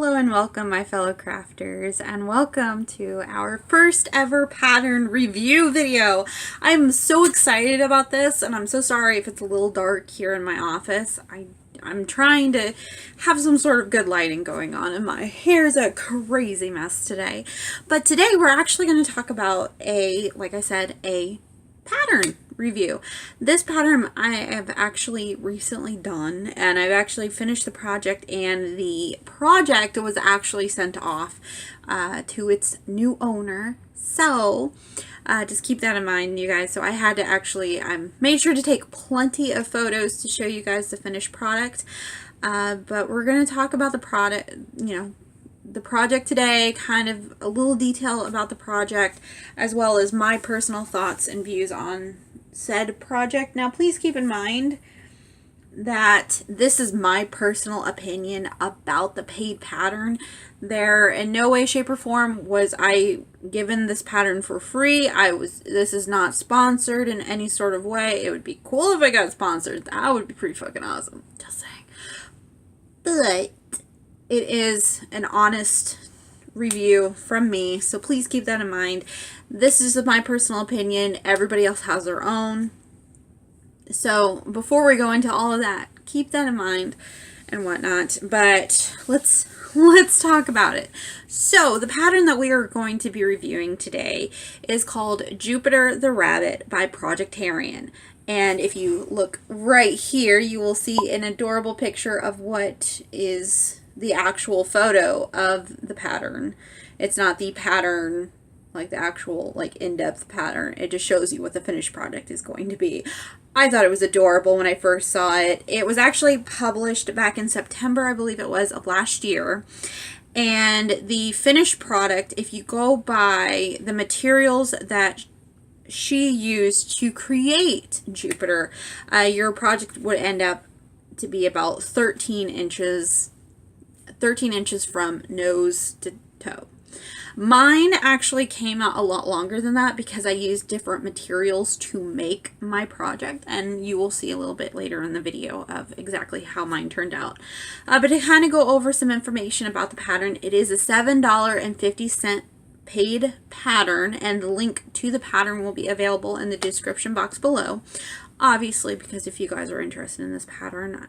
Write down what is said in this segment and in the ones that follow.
Hello and welcome, my fellow crafters, and welcome to our first ever pattern review video. I'm so excited about this, and I'm so sorry if it's a little dark here in my office. I'm trying to have some sort of good lighting going on, and my hair's a crazy mess today. But today we're actually going to talk about like I said, a pattern review. This pattern I have actually recently done, and I've actually finished the project, and the project was actually sent off to its new owner. So just keep that in mind, you guys. So I had to actually made sure to take plenty of photos to show you guys the finished product, but we're going to talk about the product, the project today, kind of a little detail about the project, as well as my personal thoughts and views on said project. Now, please keep in mind that this is my personal opinion about the paid pattern. There, in no way, shape, or form was I given this pattern for free. This is not sponsored in any sort of way. It would be cool if I got sponsored. That would be pretty fucking awesome. Just saying. But it is an honest review from me, so please keep that in mind. This is my personal opinion. Everybody else has their own. So before we go into all of that, keep that in mind and whatnot. But let's talk about it. So the pattern that we are going to be reviewing today is called Jupiter the Rabbit by Projectarian. And if you look right here, you will see an adorable picture of what is the actual photo of the pattern. It's not the pattern, like the actual, like, in-depth pattern. It just shows you what the finished product is going to be. I thought it was adorable when I first saw it. It was actually published back in September, I believe it was, of last year. And the finished product, if you go by the materials that she used to create Jupiter, your project would end up to be about 13 inches from nose to toe. Mine actually came out a lot longer than that because I used different materials to make my project, and you will see a little bit later in the video of exactly how mine turned out. But to kind of go over some information about the pattern, it is a $7.50 paid pattern, and the link to the pattern will be available in the description box below. Obviously, because if you guys are interested in this pattern,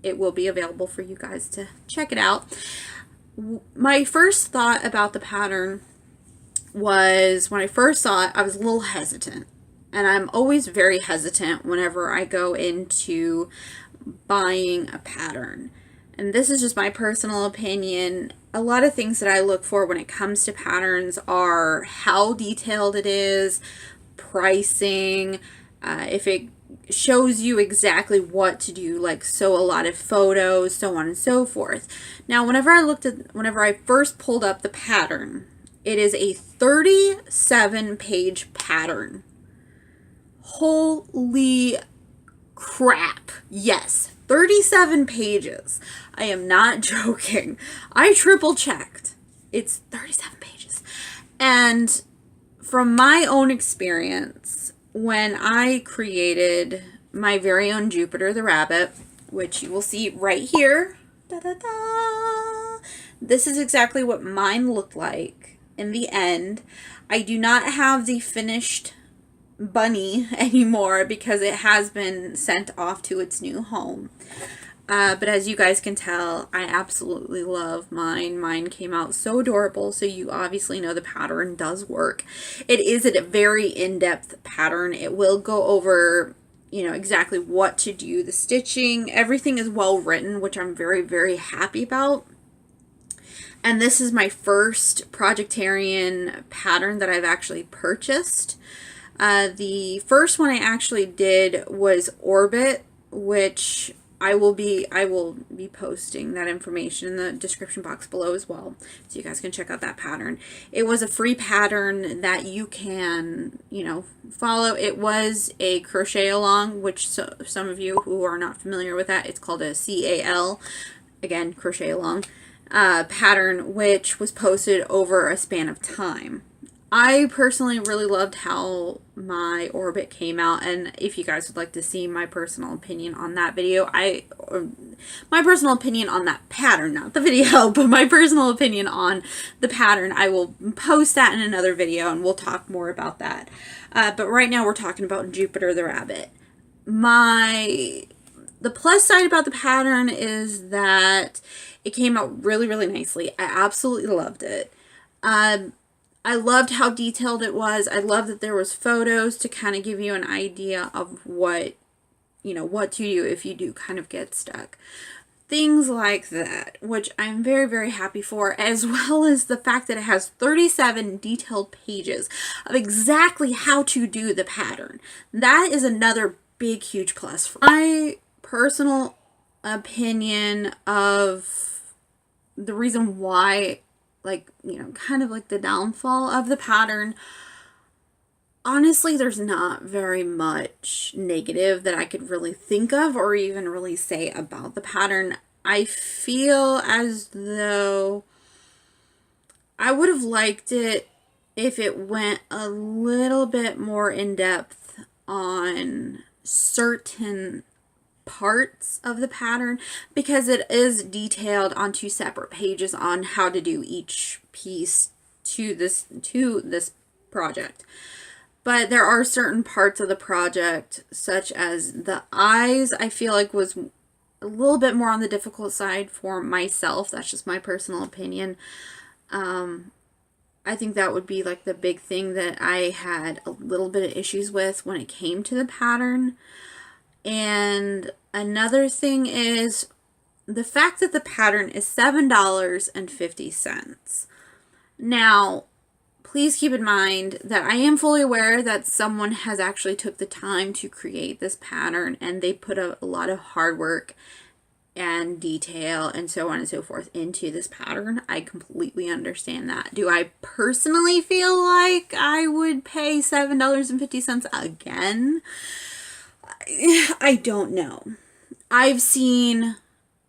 it will be available for you guys to check it out. My first thought about the pattern was, when I first saw it, I was a little hesitant. And I'm always very hesitant whenever I go into buying a pattern. And this is just my personal opinion. A lot of things that I look for when it comes to patterns are how detailed it is, pricing, if it shows you exactly what to do, like sew a lot of photos, so on and so forth. Now, whenever I first pulled up the pattern, it is a 37-page pattern. Holy crap. Yes, 37 pages. I am not joking. I triple checked. It's 37 pages. And from my own experience, when I created my very own Jupiter the Rabbit, which you will see right here, this is exactly what mine looked like in the end. I do not have the finished bunny anymore because it has been sent off to its new home. But as you guys can tell, I absolutely love mine. Mine came out so adorable, so you obviously know the pattern does work. It is a very in-depth pattern. It will go over, exactly what to do, the stitching. Everything is well written, which I'm very, very happy about. And this is my first Projectarian pattern that I've actually purchased. The first one I actually did was Orbit, which I will be posting that information in the description box below as well, so you guys can check out that pattern. It was a free pattern that you can, follow. It was a crochet along, which some of you who are not familiar with that, it's called a CAL, again, crochet along, pattern, which was posted over a span of time. I personally really loved how my orbit came out, and if you guys would like to see my personal opinion on that video, my personal opinion on that pattern, not the video, but my personal opinion on the pattern, I will post that in another video and we'll talk more about that. But right now we're talking about Jupiter the rabbit. The plus side about the pattern is that it came out really, really nicely. I absolutely loved it. I loved how detailed it was. I loved that there was photos to kind of give you an idea of what to do if you do kind of get stuck. Things like that, which I'm very, very happy for, as well as the fact that it has 37 detailed pages of exactly how to do the pattern. That is another big, huge plus. For my personal opinion of the reason why, kind of like the downfall of the pattern, honestly, there's not very much negative that I could really think of or even really say about the pattern. I feel as though I would have liked it if it went a little bit more in depth on certain parts of the pattern, because it is detailed on 2 separate pages on how to do each piece to this project. But there are certain parts of the project, such as the eyes, I feel like was a little bit more on the difficult side for myself. That's just my personal opinion. I think that would be like the big thing that I had a little bit of issues with when it came to the pattern. And another thing is the fact that the pattern is $7.50. Now, please keep in mind that I am fully aware that someone has actually took the time to create this pattern, and they put a lot of hard work and detail and so on and so forth into this pattern. I completely understand that. Do I personally feel like I would pay $7.50 again? I don't know. I've seen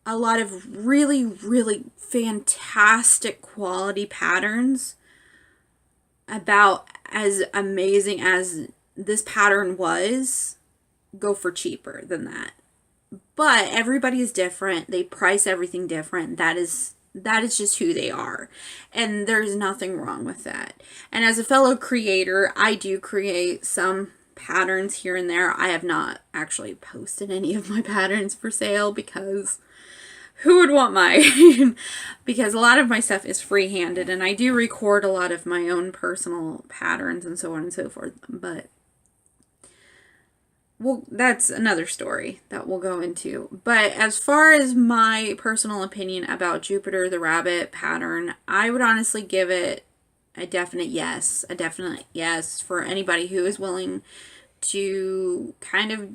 a lot of really, really fantastic quality patterns about as amazing as this pattern was go for cheaper than that. But everybody is different. They price everything different. That is just who they are. And there's nothing wrong with that. And as a fellow creator, I do create some patterns here and there. I have not actually posted any of my patterns for sale because who would want mine? Because a lot of my stuff is free-handed, and I do record a lot of my own personal patterns and so on and so forth. But, well, that's another story that we'll go into. But as far as my personal opinion about Jupiter the Rabbit pattern, I would honestly give it a definite yes. A definite yes for anybody who is willing to kind of,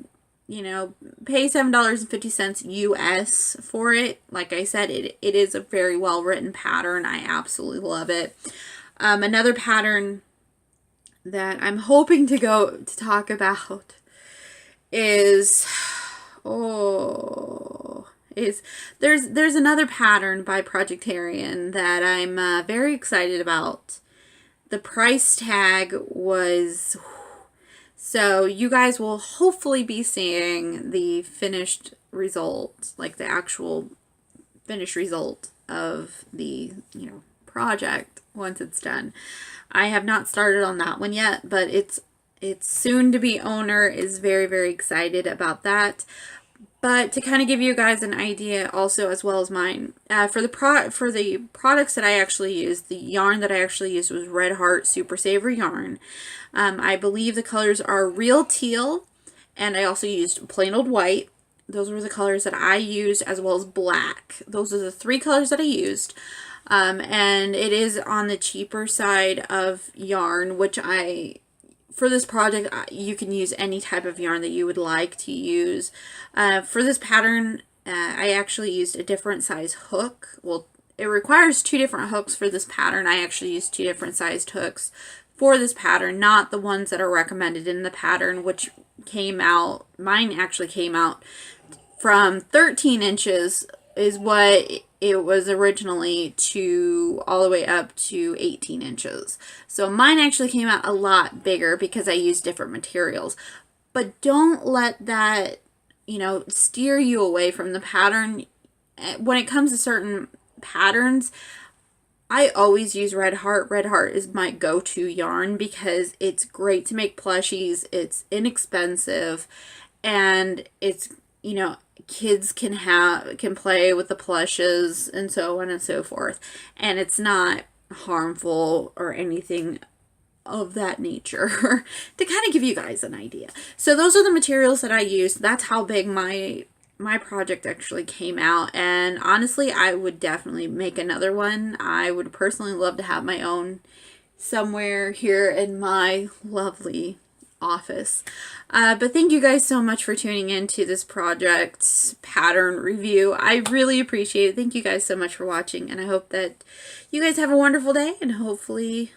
pay $7.50 US for it. Like I said, it is a very well written pattern. I absolutely love it. Another pattern that I'm hoping to talk about is there's another pattern by Projectarian that I'm very excited about. The price tag was... So you guys will hopefully be seeing the finished result, like the actual finished result of the, project once it's done. I have not started on that one yet, but its soon to be owner is very, very excited about that. But to kind of give you guys an idea also, as well as mine, for the products that I actually used, the yarn that I actually used was Red Heart Super Saver yarn. I believe the colors are Real Teal, and I also used Plain Old White. Those were the colors that I used, as well as black. Those are the 3 colors that I used. And it is on the cheaper side of yarn, which for this project, you can use any type of yarn that you would like to use. For this pattern, I actually used a different size hook. Well, it requires 2 different hooks for this pattern. I actually used 2 different sized hooks for this pattern, not the ones that are recommended in the pattern, which came out, mine actually came out from 13 inches is what it was originally all the way up to 18 inches. So mine actually came out a lot bigger because I used different materials. But don't let that, steer you away from the pattern. When it comes to certain patterns, I always use Red Heart. Red Heart is my go-to yarn because it's great to make plushies. It's inexpensive, and it's, kids can play with the plushes and so on and so forth. And it's not harmful or anything of that nature to kind of give you guys an idea. So those are the materials that I used. That's how big my project actually came out. And honestly, I would definitely make another one. I would personally love to have my own somewhere here in my lovely office. But thank you guys so much for tuning in to this project pattern review. I really appreciate it. Thank you guys so much for watching, and I hope that you guys have a wonderful day, and hopefully,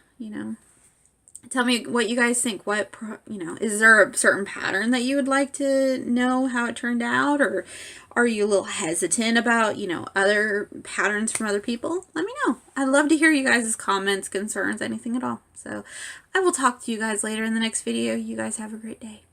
tell me what you guys think. Is there a certain pattern that you would like to know how it turned out, or are you a little hesitant about, other patterns from other people? Let me know. I'd love to hear you guys' comments, concerns, anything at all. So I will talk to you guys later in the next video. You guys have a great day.